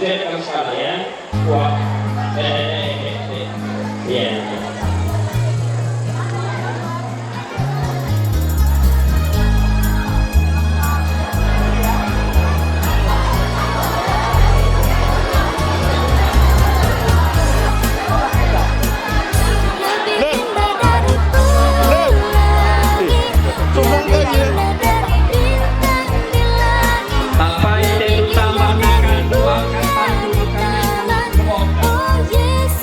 siapkan sekalian. Wah, iya. Apa itu tambahkan dua kata dulu kan? Oh yes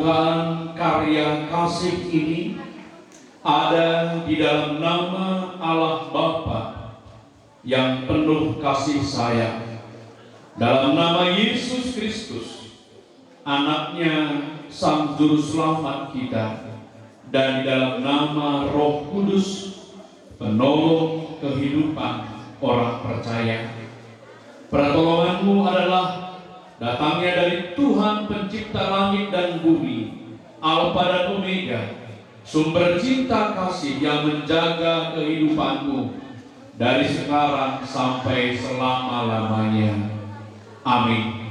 Tuhan, karya kasih ini ada di dalam nama Allah Bapa yang penuh kasih sayang, dalam nama Yesus Kristus, anaknya Sang Juru Selamat kita, dan di dalam nama Roh Kudus, penolong kehidupan orang percaya. Pertolonganmu adalah datangnya dari Tuhan pencipta langit dan bumi, Alfa dan Omega, sumber cinta kasih yang menjaga kehidupanmu dari sekarang sampai selama-lamanya. Amin.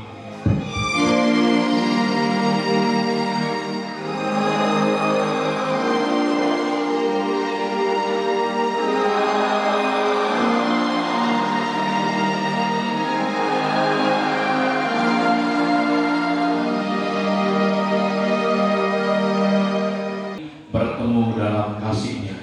Bertemu dalam kasih-Nya.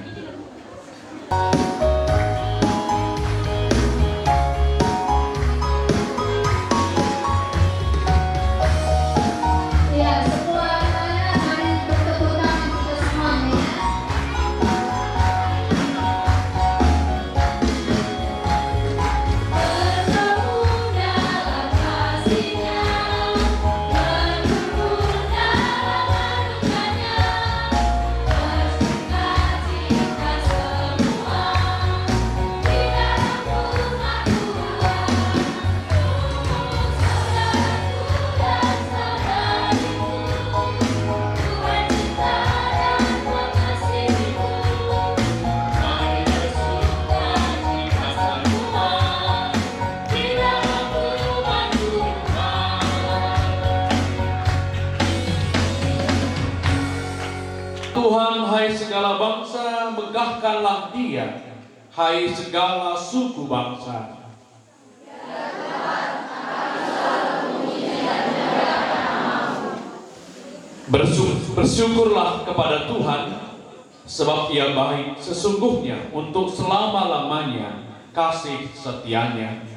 Tuhan, hai segala bangsa, megahkanlah Dia, hai segala suku bangsa. Bersyukurlah kepada Tuhan, sebab Ia baik sesungguhnya untuk selama-lamanya kasih setia-Nya.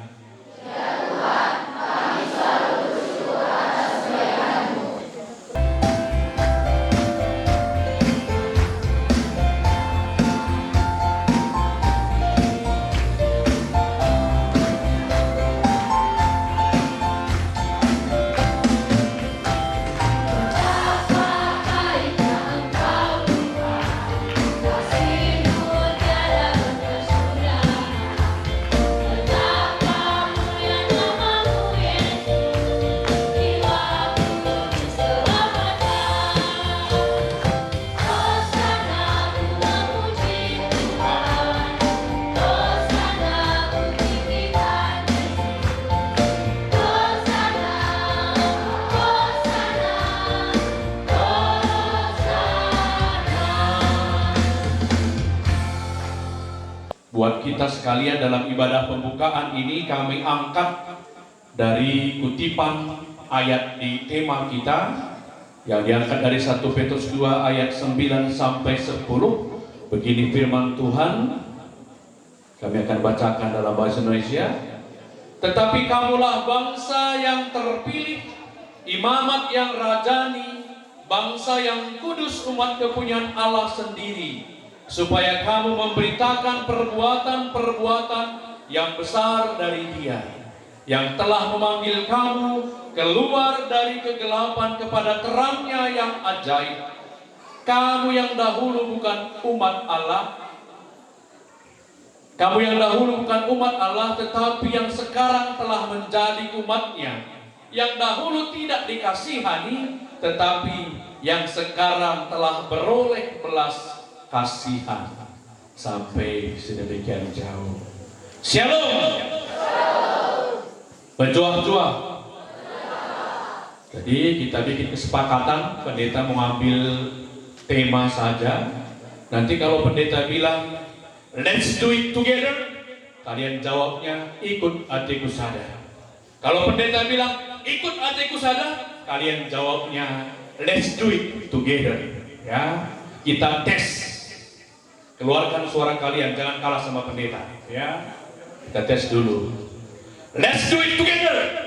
Buat kita sekalian, dalam ibadah pembukaan ini kami angkat dari kutipan ayat di tema kita yang diangkat dari 1 Petrus 2 ayat 9 sampai 10. Begini firman Tuhan, kami akan bacakan dalam bahasa Indonesia. Tetapi kamulah bangsa yang terpilih, imamat yang rajani, bangsa yang kudus, umat kepunyaan Allah sendiri, supaya kamu memberitakan perbuatan-perbuatan yang besar dari Dia, yang telah memanggil kamu keluar dari kegelapan kepada terang-Nya yang ajaib. Kamu yang dahulu bukan umat Allah, tetapi yang sekarang telah menjadi umat-Nya, yang dahulu tidak dikasihani, tetapi yang sekarang telah beroleh belas kasihan sampai sedemikian jauh. Shalom. Berjuang-juang. Jadi kita bikin kesepakatan, pendeta mengambil tema saja. Nanti kalau pendeta bilang let's do it together, kalian jawabnya ikut hatiku sadar. Kalau pendeta bilang ikut hatiku sadar, kalian jawabnya let's do it together. Ya, kita tes. Keluarkan suara kalian, jangan kalah sama pendeta. Ya, kita tes dulu. Let's do it together.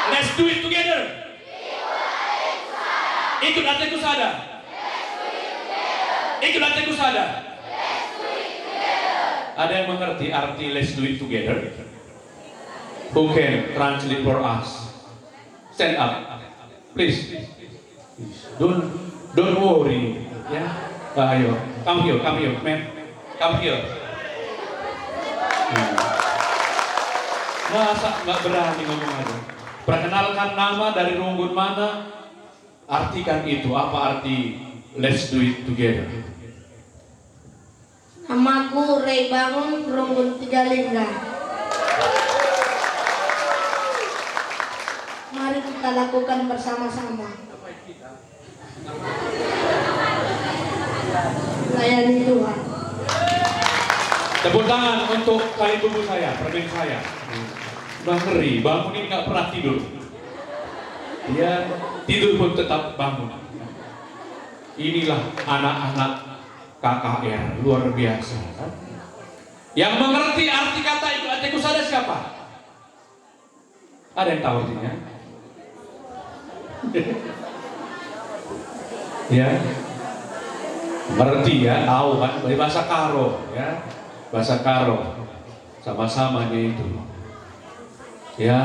Let's do it together. Ikut artiku sadar. Ikut artiku sadar. Ada yang mengerti arti let's do it together? Who can translate for us? Stand up, please. Don't worry, ya. Ayo, come here, man. Come here. Masa nggak berani ngomong aja? Perkenalkan nama dari runggun mana? Artikan itu. Apa arti let's do it together? Namaku Ray Bangun, runggun 3 Lingga. Mari kita lakukan bersama-sama. Layani Tuhan. Tepuk tangan untuk kali tubuh saya, permen saya. Bang Ngeri, bangun ini nggak pernah tidur. Dia tidur pun tetap bangun. Inilah anak-anak KKR, luar biasa. Yang mengerti arti kata itu artiku sadar siapa? Ada yang tahu artinya? Ya, mengerti ya, tahu kan? Dari bahasa Karo, ya, bahasa Karo, sama-samanya itu. Ya,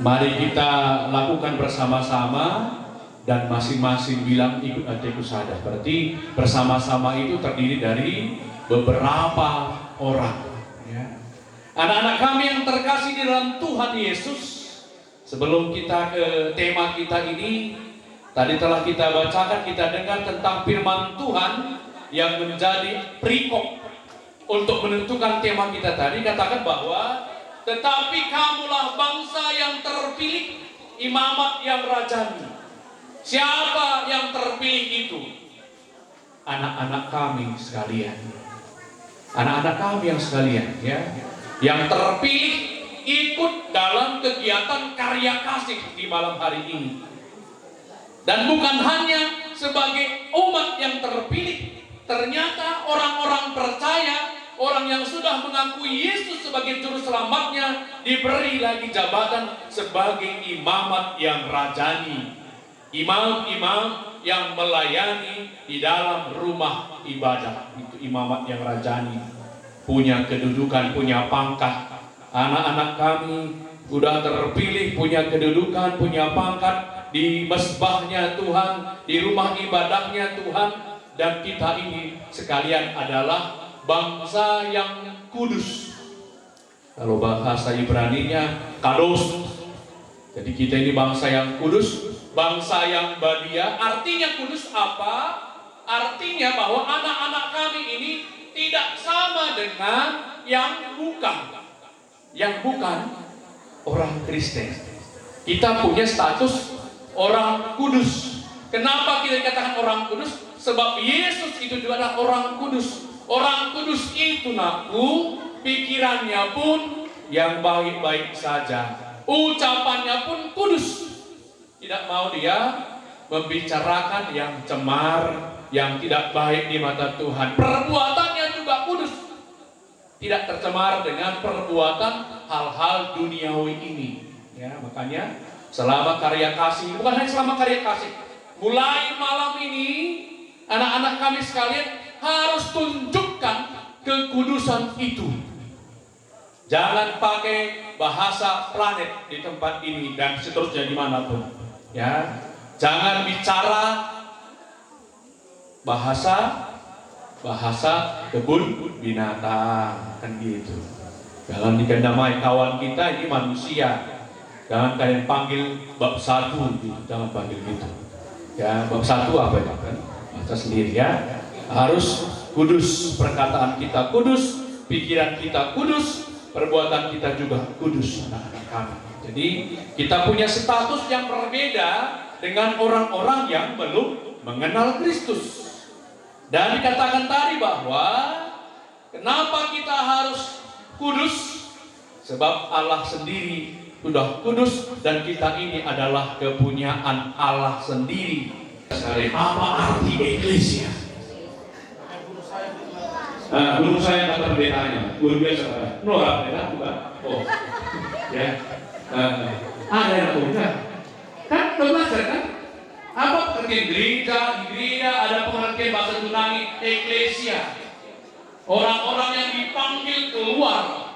mari kita lakukan bersama-sama. Dan masing-masing bilang ikut artiku sadar. Berarti bersama-sama itu terdiri dari beberapa orang, ya. Anak-anak kami yang terkasih di dalam Tuhan Yesus, sebelum kita ke tema kita ini, tadi telah kita bacakan, kita dengar tentang firman Tuhan yang menjadi perikop untuk menentukan tema kita tadi. Katakan bahwa tetapi kamulah bangsa yang terpilih, imamat yang rajani. Siapa yang terpilih itu? Anak-anak kami sekalian. Anak-anak kami yang sekalian, ya. Yang terpilih ikut dalam kegiatan karya kasih di malam hari ini. Dan bukan hanya sebagai umat yang terpilih, ternyata orang-orang percaya, orang yang sudah mengakui Yesus sebagai juru selamatnya, diberi lagi jabatan sebagai imamat yang rajani. Imam-imam yang melayani di dalam rumah ibadah. Itu imamat yang rajani. Punya kedudukan, punya pangkat. Anak-anak kami sudah terpilih, punya kedudukan, punya pangkat di mesbahnya Tuhan, di rumah ibadahnya Tuhan. Dan kita ini sekalian adalah bangsa yang kudus. Kalau bahasa Ibraninya kados. Jadi kita ini bangsa yang kudus, bangsa yang badia. Artinya kudus apa? Artinya bahwa anak-anak kami ini tidak sama dengan yang bukan orang Kristen. Kita punya status orang kudus. Kenapa kita katakan orang kudus? Sebab Yesus itu juga adalah orang kudus. Orang kudus itu nakku, pikirannya pun yang baik-baik saja, ucapannya pun kudus. Tidak mau dia membicarakan yang cemar, yang tidak baik di mata Tuhan. Perbuatannya juga kudus, tidak tercemar dengan perbuatan hal-hal duniawi ini. Ya, makanya selama karya kasih, bukan hanya selama karya kasih, mulai malam ini anak-anak kami sekalian harus tunjukkan kekudusan itu. Jangan pakai bahasa planet di tempat ini dan seterusnya dimanapun. Ya, jangan bicara bahasa kebun binatang, kan gitu. Jangan dikendamai kawan kita ini manusia. Jangan kalian panggil bab 1 gitu, jangan panggil gitu. Ya, bab 1 apa itu kan? Baca sendiri ya. Harus kudus, perkataan kita kudus, pikiran kita kudus, perbuatan kita juga kudus, anak-anak kami. Jadi kita punya status yang berbeda dengan orang-orang yang belum mengenal Kristus. Dan dikatakan tadi bahwa kenapa kita harus kudus? Sebab Allah sendiri sudah kudus dan kita ini adalah kepunyaan Allah sendiri. Apa arti eklesia? Guru saya kata pendetanya, guru biasa. Bukan? Oh, ya. Ada yang tahu kan? Kan udah belajar kan? Apa pengertian gereja? Di gereja ada pengertian bahasa Yunani eklesia. Orang-orang yang dipanggil keluar.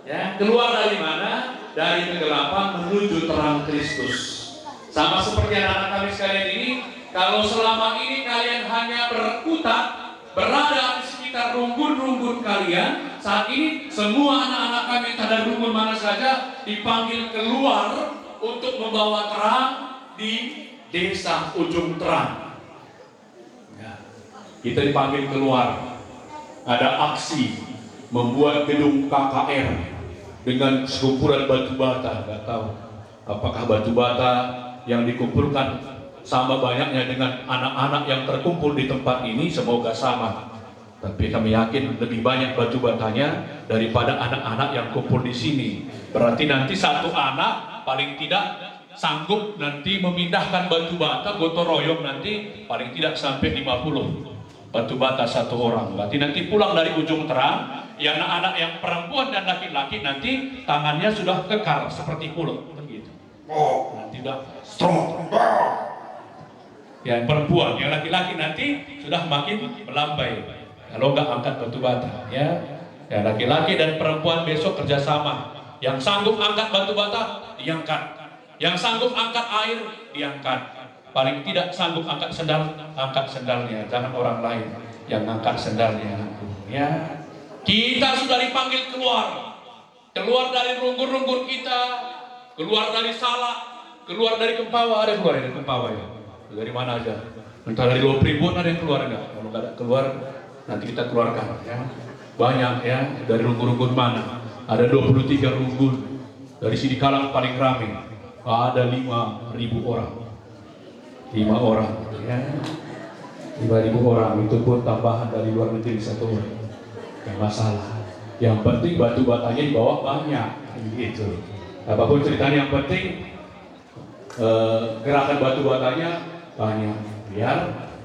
Ya, keluar dari mana? Dari kegelapan menuju terang Kristus. Sama seperti anak-anak kami sekalian ini, kalau selama ini kalian hanya berkutat, berada di sekitar rumpun-rumpun kalian, saat ini semua anak-anak kami yang ada rumpun mana saja dipanggil keluar untuk membawa terang di desa ujung terang. Ya, kita dipanggil keluar. Ada aksi membuat gedung KKR dengan sekumpulan batu bata. Nggak tahu apakah batu bata yang dikumpulkan sama banyaknya dengan anak-anak yang terkumpul di tempat ini, semoga sama. Tapi kami yakin lebih banyak batu batanya daripada anak-anak yang kumpul di sini. Berarti nanti satu anak paling tidak sanggup nanti memindahkan batu bata, gotong royong nanti paling tidak sampai 50 batu bata satu orang. Berarti nanti pulang dari ujung terang, ya anak-anak yang perempuan dan laki-laki nanti tangannya sudah kekar seperti pulut, begitu. Nanti sudah strong. Yang perempuan, yang laki-laki nanti sudah makin melambai. Kalau nggak angkat batu bata, ya. Ya laki-laki dan perempuan besok kerjasama. Yang sanggup angkat batu bata diangkat. Yang sanggup angkat air diangkat. Paling tidak sanggup angkat sendal, angkat sendalnya. Jangan orang lain yang angkat sendalnya. Ya. Kita sudah dipanggil keluar. Keluar dari runggun-runggun kita, keluar dari salak, keluar dari Kempawa. Ada yang keluar dari Kempawa ya? Dari mana aja? Entah dari Luar Pribun ada yang keluar enggak? Kalau nggak ada keluar, nanti kita keluarkan ya. Banyak ya, dari runggun-runggun mana? Ada 23 runggun. Dari Sidikalang paling ramai. Ada 5.000 orang. 5 orang ya. 5.000 orang, itu pun tambahan dari luar negeri 1 orang. Yang masalah. Yang penting batu batanya dibawa banyak, gitu. Apapun ceritanya yang penting gerakan batu batanya banyak. Biar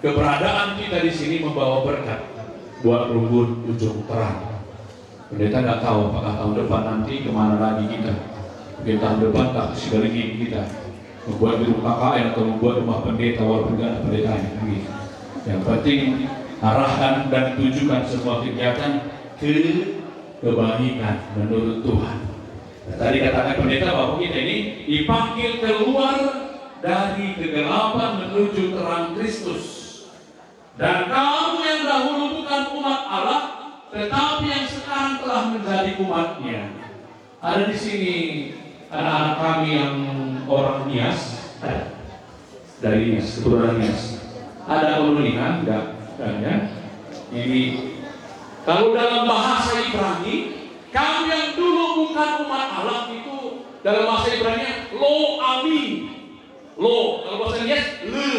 keberadaan kita di sini membawa berkat buat rumpun ujung terang. Pendeta nggak tahu apakah tahun depan nanti kemana lagi kita. Mungkin tahun depan tak sekali kita membuat gedung KKN atau membuat rumah pendeta walaupun nggak ada pendetanya. Gitu. Yang penting arahkan dan tujukan semua kegiatan ke kebaikan menurut Tuhan. Nah, tadi katakan pendeta bahwa kita ini dipanggil keluar dari kegelapan menuju terang Kristus. Dan kamu yang dahulu bukan umat Allah, tetapi yang sekarang telah menjadi umatnya. Ada di sini anak-anak kami yang orang Nias, dari Nias, keturunan Nias. Ada penulisan, enggak ya? Ini kalau dalam bahasa Ibrani, kamu yang dulu bukan umat Allah itu dalam bahasa Ibrani lo ami, lo kalau bahasa Nias le,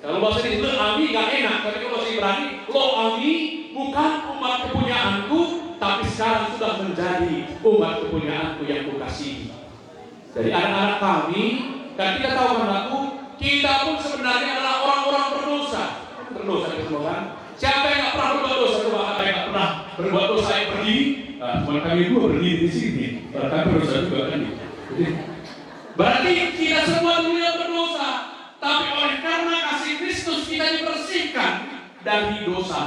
kalau bahasa Nias le ami gak enak, tapi kalau bahasa Ibrani lo ami bukan umat kepunyaanku, tapi sekarang sudah menjadi umat kepunyaanku yang kukasihi. Jadi anak-anak kami, dan kita tahu kan aku, kita pun sebenarnya adalah orang-orang berdosa. Berdosa itu semua kan? Siapa yang nggak pernah berbuat dosa? Coba kata yang nggak pernah berbuat dosa yang berdiri. Cuma kami dua berdiri di sini. Kami berdosa juga kan? Jadi, berarti kita semua dulu yang berdosa. Tapi oleh karena kasih Kristus kita dibersihkan dari dosa.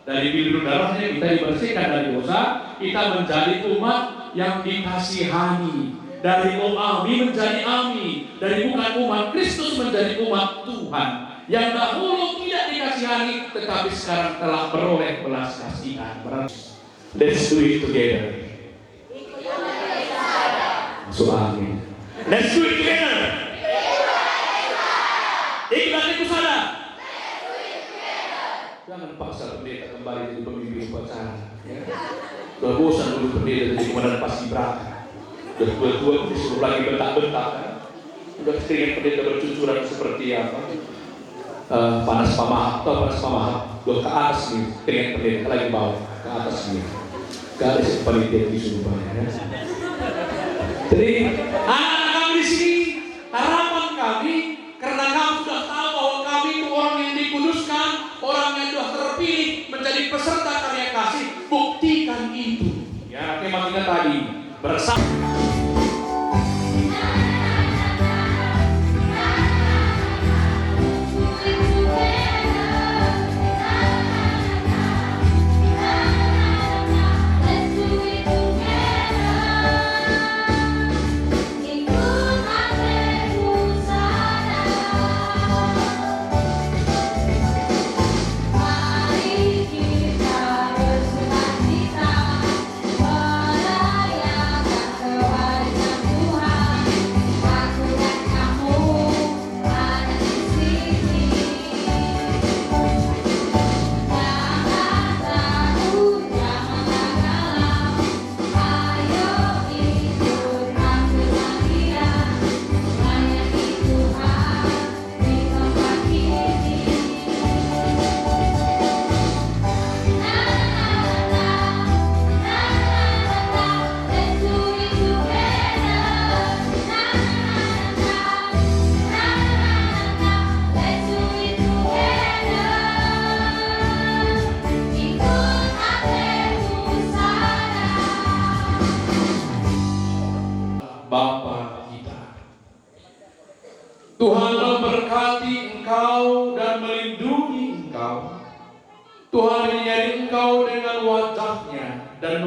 Dari bilir darahnya kita dibersihkan dari dosa. Kita menjadi umat yang dikasihani. Dari Ami menjadi Ami, dari bukan umat Kristus menjadi umat Tuhan yang dahulu tidak dikasihani tetapi sekarang telah beroleh belas kasihan. Let's do it together. Masuk amin. Let's do it together. Iklan itu sana. Jangan paksa pendeta kembali jadi pemimpin upacara. Udah bosan dulu pendeta jadi komandan paskibraka. Udah tua-tua disuruh lagi bentak-bentak kan? Udah keringat pendeta bercucuran seperti apa? Panas pamahap, udah ke atas nih, keringat pendeta lagi bawah, ke atas nih. Ke atas panitia disuruh banyak ya. Jadi anak-anak kami di sini, harapan kami, karena kamu sudah tahu bahwa kami itu orang yang dikuduskan, orang yang sudah terpilih menjadi peserta karya kasih, buktikan itu. Ya, tema kita tadi bersama.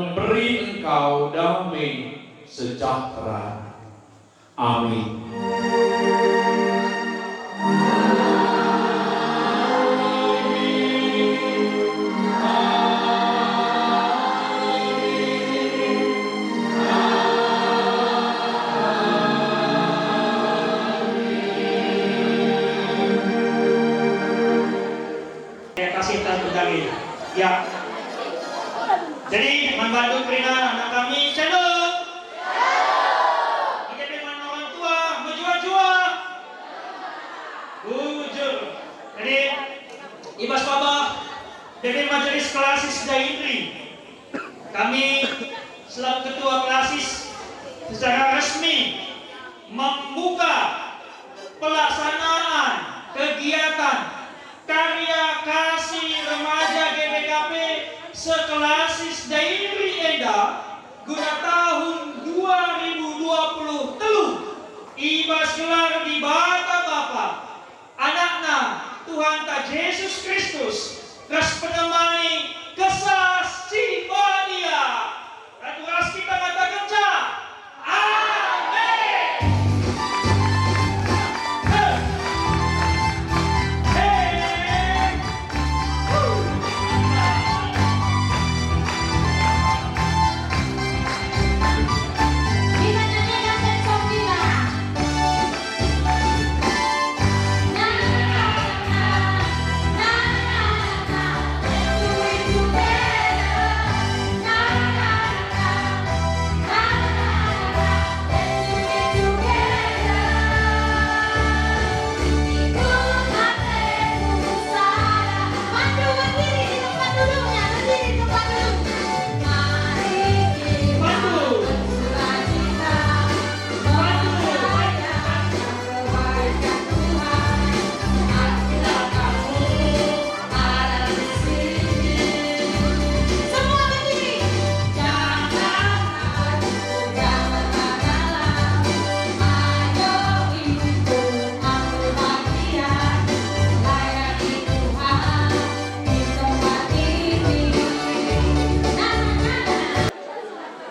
memberi engkau damai sejahtera. Amin. Saya kasih satu lagi. Ya. Jadi membantu Krina anak kami channel. Oke, dengan orang tua berjuang-juang. Bujur. Jadi Ibas Baba dari Majelis Klasis Dairi. Kami selaku ketua klasis secara resmi membuka pelaksanaan kegiatan karya kasih remaja GBKP sekelasis Dairi Enda guna tahun 2020 ibas gelar di bata Bapa anakna Tuhan ta Yesus Kristus ras penemani kesas Cibadia dan ras kita kata kerja amin.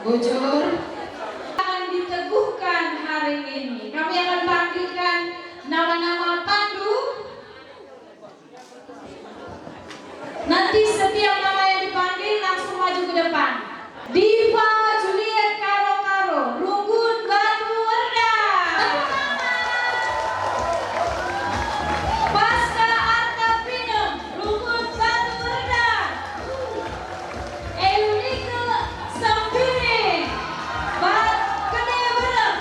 Bujur akan diteguhkan hari ini. Kami akan panggilkan nama-nama pandu. Nanti setiap nama yang dipanggil langsung maju ke depan. Diva Juliet Karo Karo, Runggun Batu Werda. Pasca Arta Pinem, Runggun Batu Werda. Eunike Sampiri, Bat Kene Werem.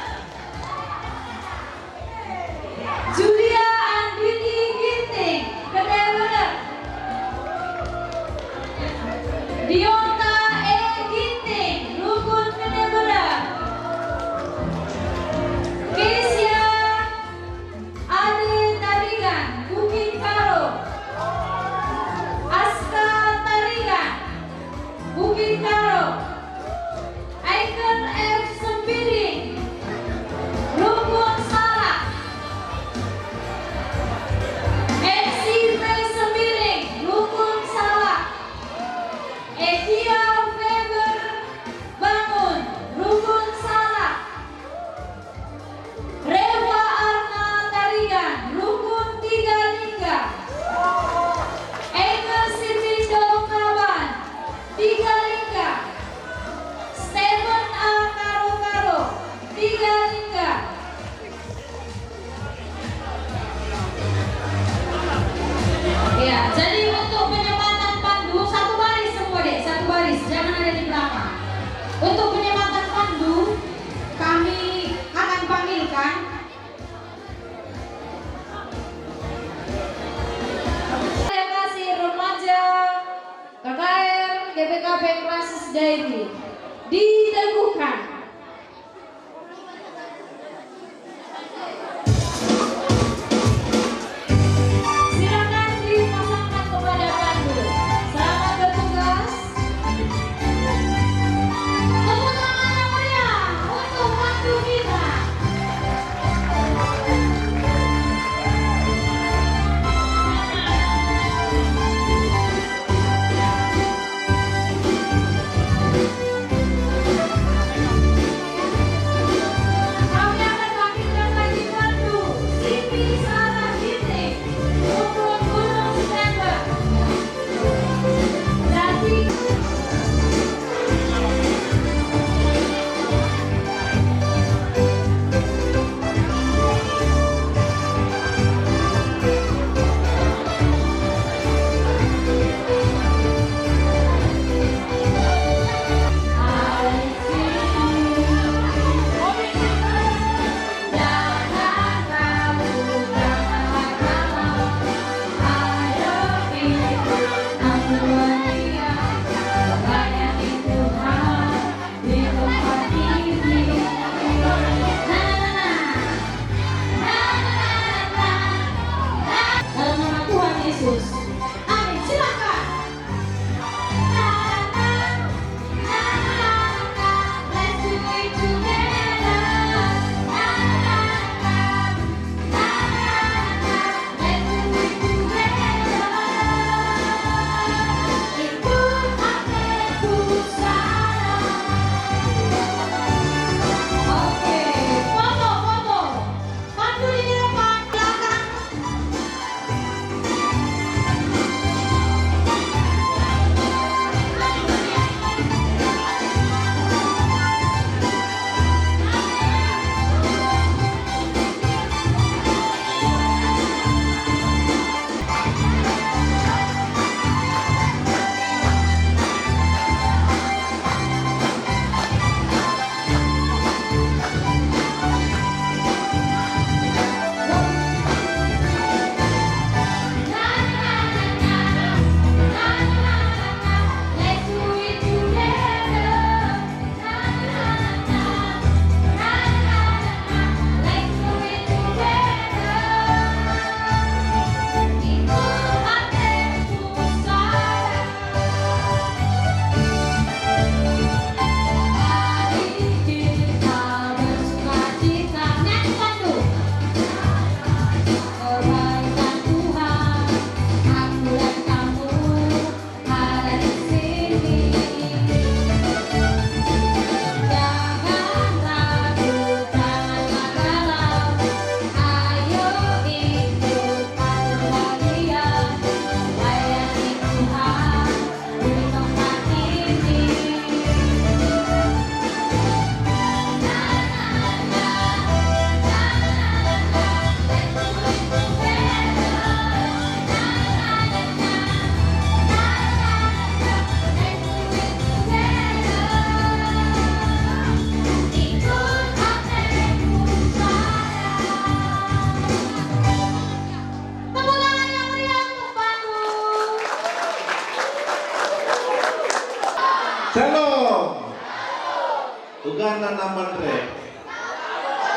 Ugana naman re.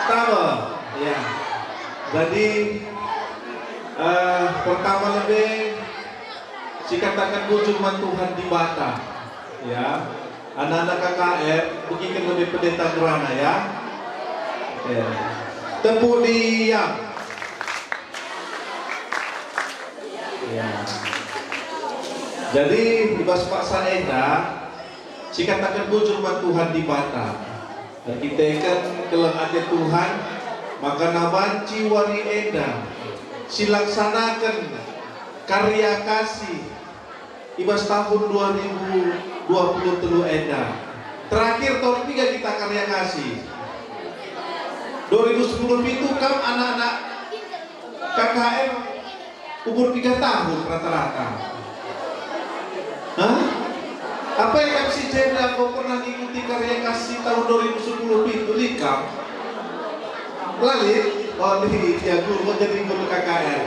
Tama. Ya. Jadi pertama lebih sikatakan wujud Tuhan di Bata. Ya. Anak-anak KKR begini lebih pendeta gerana ya. Ya. Tepuk diam. Ya. Jadi di Pak Saeda sikatakan wujud Tuhan di Bata. Dan kita kan kelang ada Tuhan maka nabanci wari eda silaksanakan karya kasih ibas tahun 2023 eda. Terakhir tahun 3 kita karya kasih. 2010 itu kan anak-anak KKR umur 3 tahun rata-rata. Hah? Apa yang MC Jeda kau pernah ikuti karya kasih tahun 2010 itu likam? Lalit? Oh ya guru jadi guru KKR.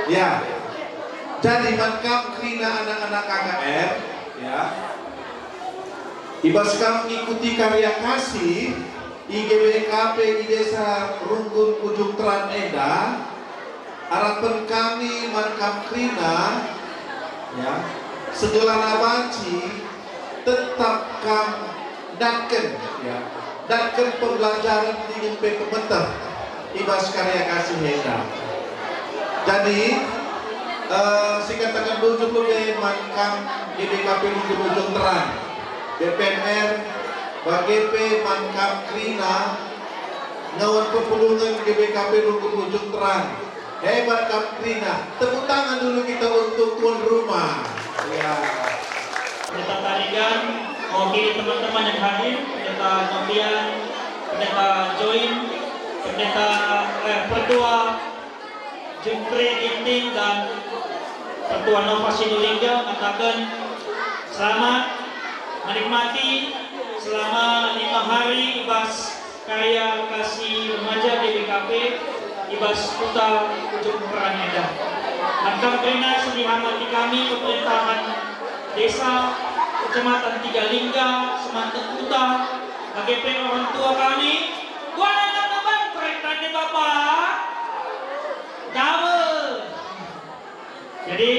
Ya. Jadi matkam krina anak-anak KKR ya. Ibas kamu ikuti karya kasih IGBKP di Desa Runggun Ujung Teran Eda. Harapan kami matkam krina ya. Segala nabanci tetap kam daken ya. Daken pembelajaran di pemerintah ibas karya kasih Eda. Jadi sikatakan wujud lebih mankam GBKP Ujung Teran BPMR BGP mankam krina ngawan pepulungan GBKP Ujung Teran. Hebat Kap Krina. Tepuk tangan dulu kita untuk tuan rumah. Ya. Pendeta Tarigan mewakili teman-teman yang hadir, Pendeta Novian, Pendeta Join, Pendeta Pertua Jungkri Ginting dan Pertua Nova Sinulinga mengatakan selamat menikmati selama 5 hari ibas karya kasih remaja GBKP ibas Kuta Ujung Teran Eda. Mankam Krina sedih hamati kami pemerintahan desa Kecamatan Tiga Lingga, Semanten Kuta, AGP orang tua kami. Kuala Naban, perintahnya Bapak. Double. Jadi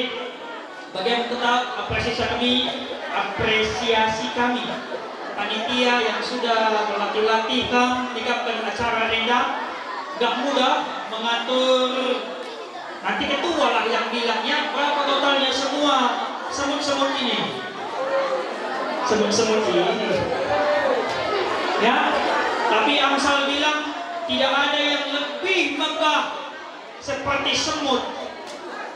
bagian tetap apresiasi kami panitia yang sudah berlatih-latih meningkatkan acara rendang. Gak mudah mengatur. Nanti ketua lah yang bilangnya berapa totalnya semua semut-semut ini. Semut-semut ini. Ya, tapi Amsal bilang tidak ada yang lebih megah seperti semut.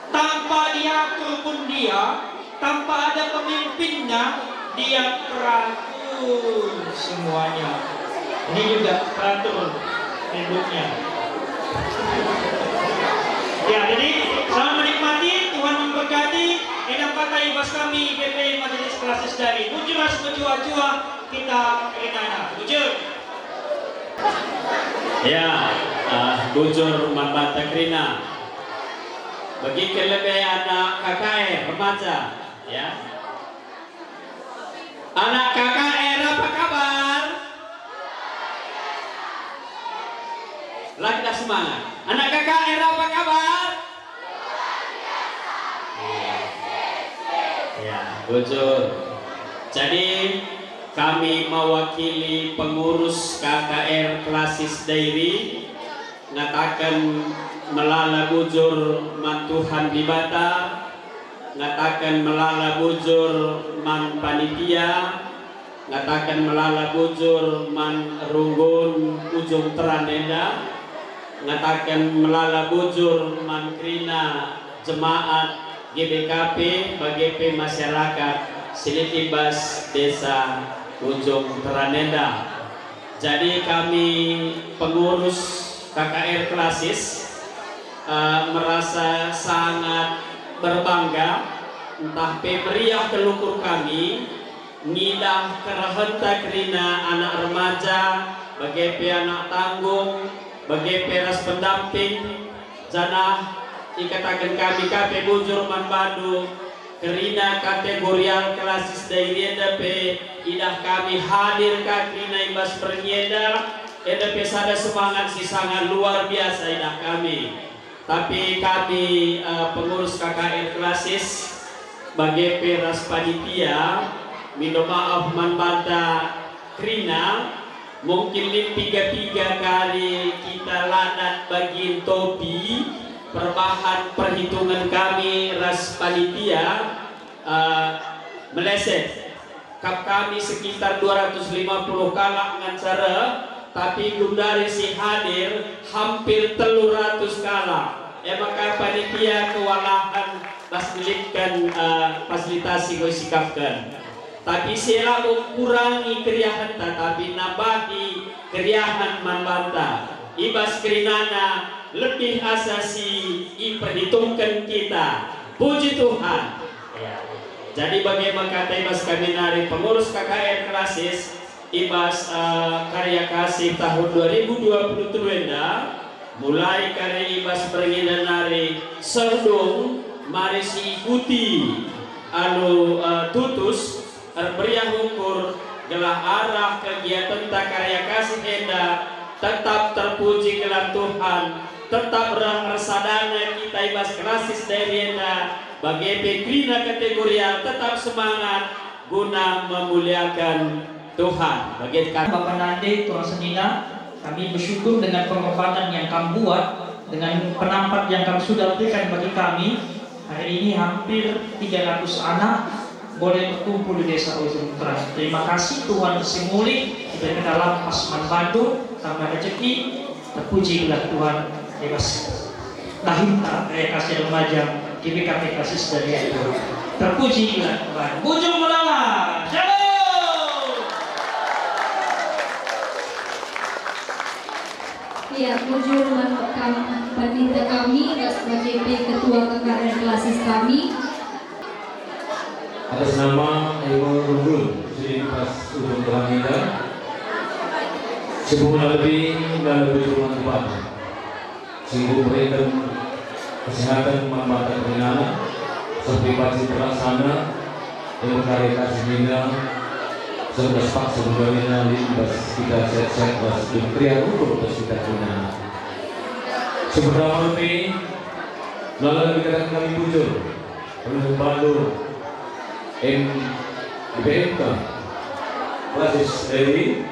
Tanpa diatur pun dia, tanpa ada pemimpinnya, dia teratur semuanya. Ini juga teratur hidupnya. Ya, jadi selamat menikmati, Tuhan memberkati. Enak kata ibas kami PP Majelis Klasis dari Bujuras Bejua-Jua kita kerinana. Bujur. Ya, bujur Mambata Krina. Bagi kelebih anak KKR remaja, ya. Anak KKR apa kabar? Lah kita semangat. Anak KKR apa kabar? Ya, bujur. Jadi kami mewakili pengurus KKR Klasis Dairi ngatakan melala bujur man Tuhan di Bata, ngatakan melala bujur man panitia, ngatakan melala bujur man Runggun Ujung Teran Eda, ngatakan melala bujur man Krina jemaat GBKP BGP masyarakat Silitibas Desa Ujung Teran Eda. Jadi kami pengurus KKR Klasis merasa sangat berbangga entah pemeriah kelukur kami ngidah kerahenta krina anak remaja BGP anak tanggung BGP ras pendamping janah ikatakan kami KP Bujur Man Badu kerina kategorial klasis dari EDP idah kami hadir katrina ibas pernyeda EDP sada semangat si sangat luar biasa idah kami. Tapi kami pengurus KKR klasis bagi peras panitia minta maaf manbanta krina mungkin 3 kali kita lanat bagian topi perbahan perhitungan kami ras panitia meleset kap kami sekitar 250 kalak ngancara tapi gundari si hadir hampir 300 kalak maka panitia kewalahan fasilitkan fasilitasi gue sikapkan tapi sila mengurangi keriahan tapi nabahi keriahan manbanta ibas kerinana lebih asasi diperhitungkan kita. Puji Tuhan. Jadi bagaimana kata ibas kami nari pengurus KKR klasis ibas karya kasih tahun 2023 mulai karya ibas perginan nari serdung mari si ikuti tutus beriang ukur gelah arah kegiatan karya kasih enda tetap terpuji gelar Tuhan tetap bersadana kita ibas klasis dari enda bagi pekrina kategorial tetap semangat guna memuliakan Tuhan. Bagi Bapak Nande, Tuan Senina, kami bersyukur dengan pengorbanan yang kamu buat, dengan penampat yang kamu sudah berikan bagi kami. Hari ini hampir 300 anak boleh berkumpul di desa Ujung Terang. Terima kasih Tuhan Simuli dari dalam Pasman Bandung tambah rezeki. Terpujilah Tuhan bebas. Lahirlah karya kasih remaja GBKP Klasis dari Tuhan. Terpujilah Tuhan. Ujung Melala. Shalom. Ya, puji panitia kami dan sebagai ketua KKR klasis kami. Atas nama Ibu Runggul, Sri Pas Ujung Terangida, sebuah lebih dan lebih bermanfaat. Sehingga berikan kesehatan mata kebenaran, seperti pasti terlaksana, yang karya kasih bina, serta sepak sebelumnya bas kita set-set bas kriya ukur bas kita guna. Seberapa lebih, lalu kita kami bujur, membantu MBMK klasis dari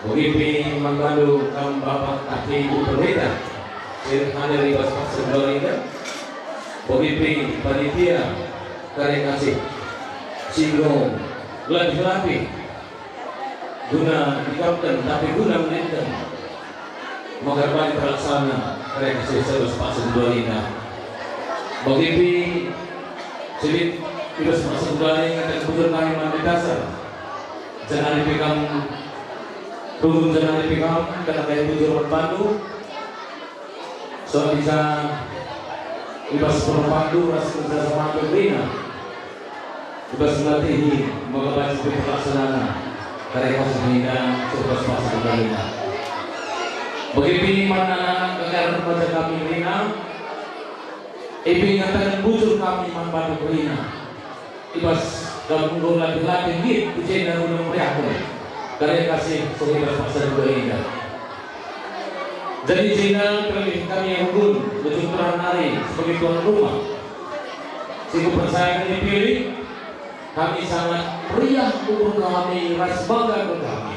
Bogipi Mangbandu Kam Bapak Kaki Ibu Perwita hadir di Bas Sebelumnya Bogipi Panitia Karya Kasih Singgung Latih-latih guna dikapten tapi guna menenten Moga balik terlaksana Karya Kasih Sebelum Pak Sebelumnya Bogipi Silit tidak masuk dari kata bujur kami mandi dasar jangan dipegang turun jangan dipegang kata kayak bujur berpandu so bisa ibas berpandu rasa kerja sama berbina ibas melatih mengabai sebagai pelaksanaan karya kasih hingga sebab masa berbina begitu mana negara remaja kami Rina ibu ngatakan bujur kami membantu Rina ibas dalam undang laki-laki hit ujian dan undang prihatin karya kasih sehingga pasal dua ini jadi Cina terlebih kami yang unggul ujung terang hari sebagai tuan rumah sehingga percaya dipilih kami sangat meriah umur kami ras bangga kami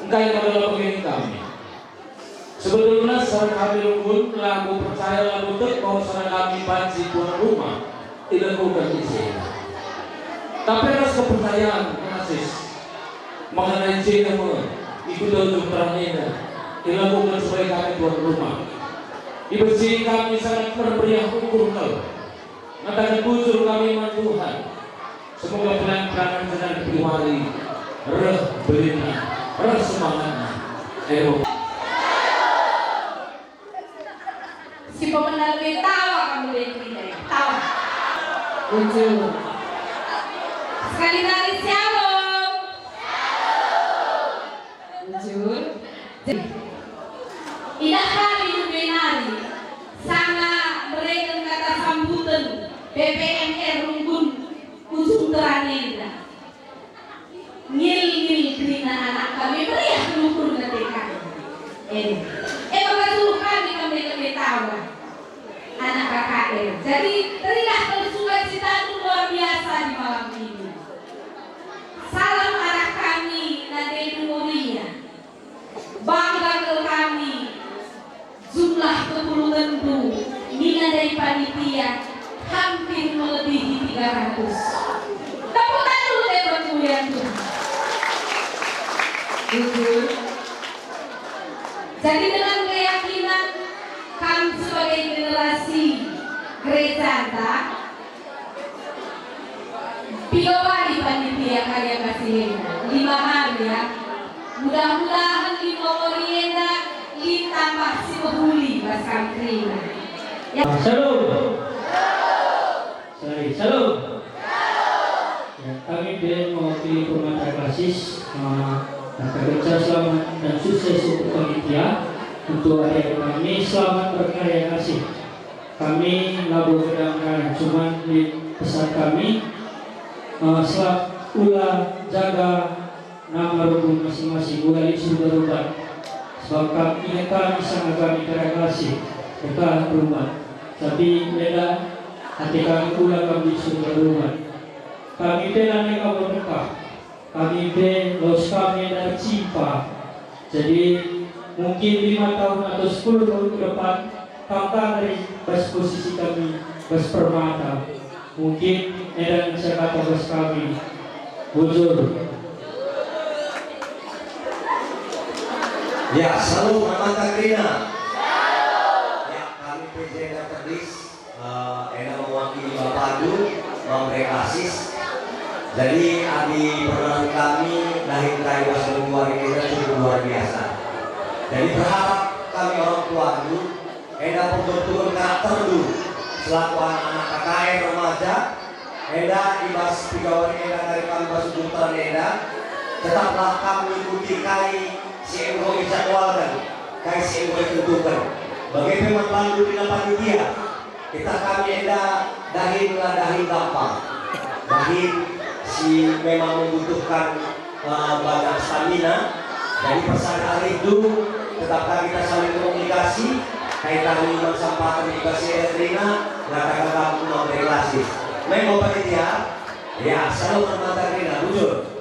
engkau yang adalah pemimpin kami sebetulnya secara kami unggul lagu percaya lagu tek bahwa secara kami panci tuan rumah tidak bukan izin tapi atas kepercayaan Francis mengenai Cina itu untuk terangnya dilakukan sebagai kami tuan rumah dibersih kami sangat meriah ukur kau mengatakan bujur kami iman Tuhan semoga pelan-pelan dengan dipilih reh belina reh semangatnya Si pemenang tawa kamu dari tawa. Ujung. Sekali nari shalom. Ujung. Indah kali nari. Sangat mereka kata sambutan. PP anak-anak kami meriah lumpur ketika ini. Makasih kami lebih tahu anak KKR. Jadi terilah bersukacita luar biasa di malam ini. Salam arah kami Nade Mulia. Bangga ke kami jumlah kepulunganku mina dari panitia hampir melebihi 300. Tepuk tangan dulu deh buat kalian tuh. Jujur. Jadi dengan keyakinan kami sebagai generasi gereja Anta, Piawari panitia karya kasih 5 hari ya. Mudah-mudahan di Morienda ditambah si Behuli Mas Kamtrina. Ya. Shalom. Shalom. Ya, kami mewakili Permata Klasis Gereja selamat dan sukses untuk panitia. Untuk adik kami selamat berkarya kasih. Kami labu kedangkan cuman di pesan kami selamat ulah jaga nama rukun masing-masing ulah isu berubah. Sebab kami sangat kami karya kasih dekat rumah. Tapi beda hati kami ulah kami isu berubah. Kami telah nekau berkah. Kami los kami dari Cipa. Jadi mungkin 5 tahun atau 10 tahun ke depan tangkang dari bas posisi kami bas Permata. Mungkin edan bisa kata bas kami bujur. Ya, selalu Permata Krina. Ya, kami PJ Daterdis edan mewakili Bapak Adu memberi asis. Jadi adi perkenalan kami dari Kaiwas luar biasa cukup luar biasa. Jadi berharap kami orang tua dulu, eda pembentukan karakter dulu selaku anak-anak KKR remaja, eda ibas pegawai eda dari kami Basujung eda, tetaplah kami ikuti kai si Euro dijadwalkan, kai si Euro ditentukan. Bagi memang lalu dengan panitia, kita kami eda dahin gampang, dahin si memang membutuhkan banyak stamina. Jadi pesan hari itu tetaplah kita saling komunikasi kaitan dengan sampah komunikasi Rina katakan kamu memberi relasi. Memang panitia ya selalu Permata Krina bujur.